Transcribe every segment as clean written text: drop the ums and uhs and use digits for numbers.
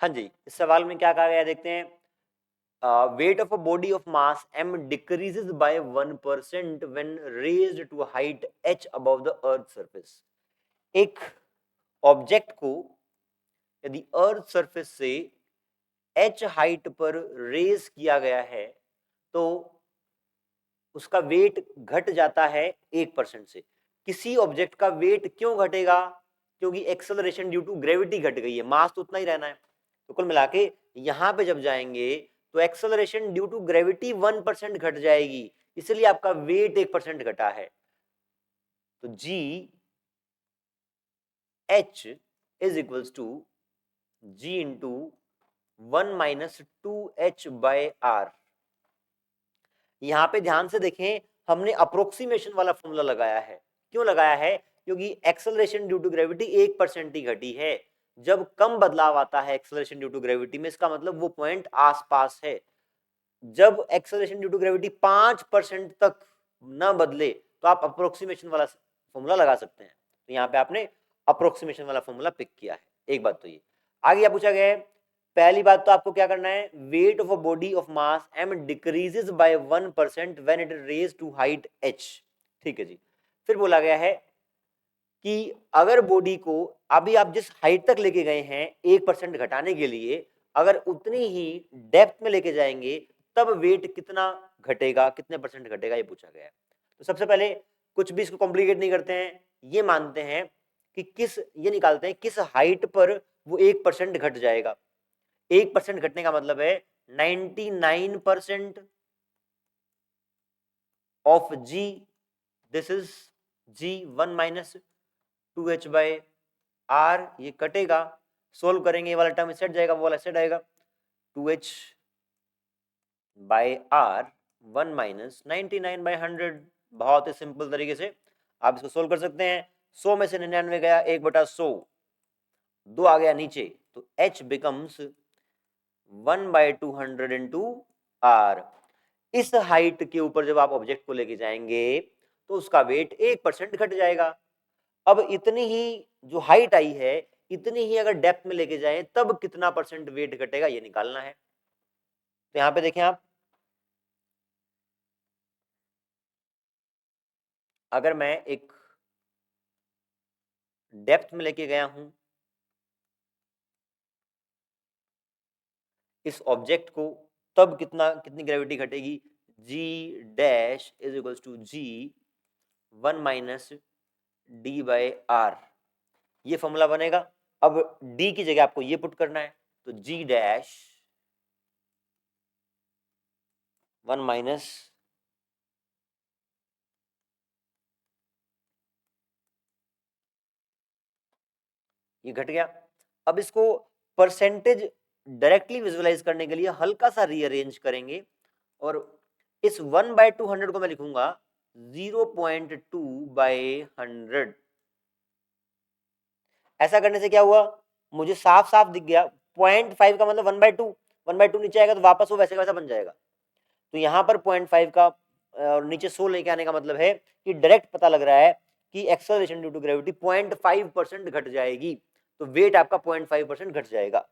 हाँ जी, इस सवाल में क्या कहा गया देखते हैं। weight of a body of mass m decreases by 1% when raised to a height h above the earth surface। एक ऑब्जेक्ट को यदि अर्थ सरफेस से h हाइट पर रेज किया गया है तो उसका वेट घट जाता है 1% से। किसी ऑब्जेक्ट का वेट क्यों घटेगा? क्योंकि एक्सेलरेशन ड्यू टू ग्रेविटी घट गई है, मास तो उतना ही रहना है। तो कुल मिला के यहां पे जब जाएंगे तो एक्सेलरेशन ड्यू टू ग्रेविटी 1% घट जाएगी, इसलिए आपका वेट 1% घटा है। तो g h is equals to g into 1-2h/r। यहां पे ध्यान से देखें, हमने अप्रोक्सीमेशन वाला फॉर्मूला लगाया है। क्यों लगाया है? क्योंकि एक्सेलरेशन ड्यू टू ग्रेविटी 1% ही घटी है। जब कम बदलाव आता है एक्सेलरेशन ड्यू टू ग्रेविटी में, इसका मतलब वो पॉइंट आसपास है। जब एक्सेलरेशन ड्यू टू ग्रेविटी 5% तक ना बदले तो आप अप्रोक्सीमेशन वाला फॉर्मूला लगा सकते हैं। तो यहाँ पे आपने अप्रोक्सीमेशन वाला फॉर्मूला पिक किया है। एक बात तो ये। आगे क्या पूछा गया है? पहली बात तो आपको क्या करना है, weight of a body of mass m decreases by 1% when it raise to height h। ठीक है जी। फिर बोला गया है कि अगर बॉडी को अभी आप जिस हाइट तक लेके गए हैं 1% घटाने के लिए, अगर उतनी ही डेप्थ में लेके जाएंगे तब वेट कितना घटेगा, कितने परसेंट घटेगा, ये पूछा गया है। तो सबसे पहले कुछ भी इसको कॉम्प्लिकेट नहीं करते हैं, ये मानते हैं कि ये निकालते हैं किस हाइट पर वो 1% घट जाएगा। 1% घटने का मतलब है 99% of g, this is g 1-2h/r। ये कटेगा, सोल्व करेंगे, ये वाला टर्म सेट जाएगा, वो वाला सेट आएगा। 2h/r 1-99/100। बहुत ही सिंपल तरीके से आप इसको सोल्व कर सकते हैं। 100 में से 99 गया, 1/100, 2 आ गया नीचे, तो h बिकम्स 1/200 इंटू r। इस हाइट के ऊपर जब आप ऑब्जेक्ट को लेके जाएंगे तो उसका वेट 1% घट जाएगा। अब इतनी ही जो हाइट आई है, इतनी ही अगर डेप्थ में लेके जाएं तब कितना परसेंट वेट घटेगा, ये निकालना है। तो यहां पे देखें आप, अगर मैं एक डेप्थ में लेके गया हूं इस ऑब्जेक्ट को, तब कितनी ग्रेविटी घटेगी? G dash is equals to g 1-d/r। ये फॉर्मूला बनेगा। अब d की जगह आपको ये पुट करना है, तो g डैश 1- ये घट गया। अब इसको परसेंटेज डायरेक्टली विजुअलाइज करने के लिए हल्का सा रीअरेंज करेंगे और इस 1/200 को मैं लिखूंगा 0.2/100। ऐसा करने से क्या हुआ, मुझे साफ साफ दिख गया 0.5 का मतलब 1/2, 1/2 नीचे आएगा तो वापस वो वैसे का वैसा बन जाएगा। तो यहाँ पर 0.5 का और नीचे 100 लेके आने का मतलब है कि डायरेक्ट पता लग रहा है कि एक्सेलरेशन ड्यू टू ग्रेविटी 0.5% घट जाएगी, तो वेट आपका 0.5% घट जाएगा।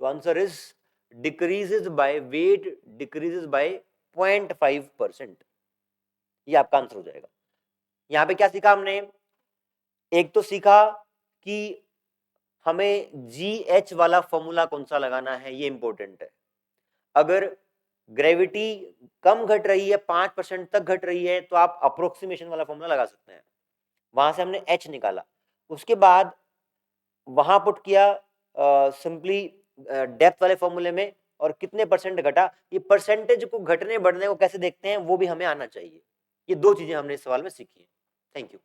तो answer is decreases by weight decreases by 0.5%। ये आपका आंसर हो जाएगा। यहाँ पे क्या सीखा हमने? एक तो सीखा कि हमें जी एच वाला फॉर्मूला कौन सा लगाना है, ये इंपॉर्टेंट है। अगर ग्रेविटी कम घट रही है, 5% तक घट रही है, तो आप अप्रोक्सीमेशन वाला फॉर्मूला लगा सकते हैं। वहां से हमने h निकाला, उसके बाद वहां पुट किया सिंपली डेप्थ वाले फॉर्मूले में, और कितने परसेंट घटा, ये परसेंटेज को घटने बढ़ने को कैसे देखते हैं वो भी हमें आना चाहिए। ये दो चीजें हमने इस सवाल में सीखी है। Thank you.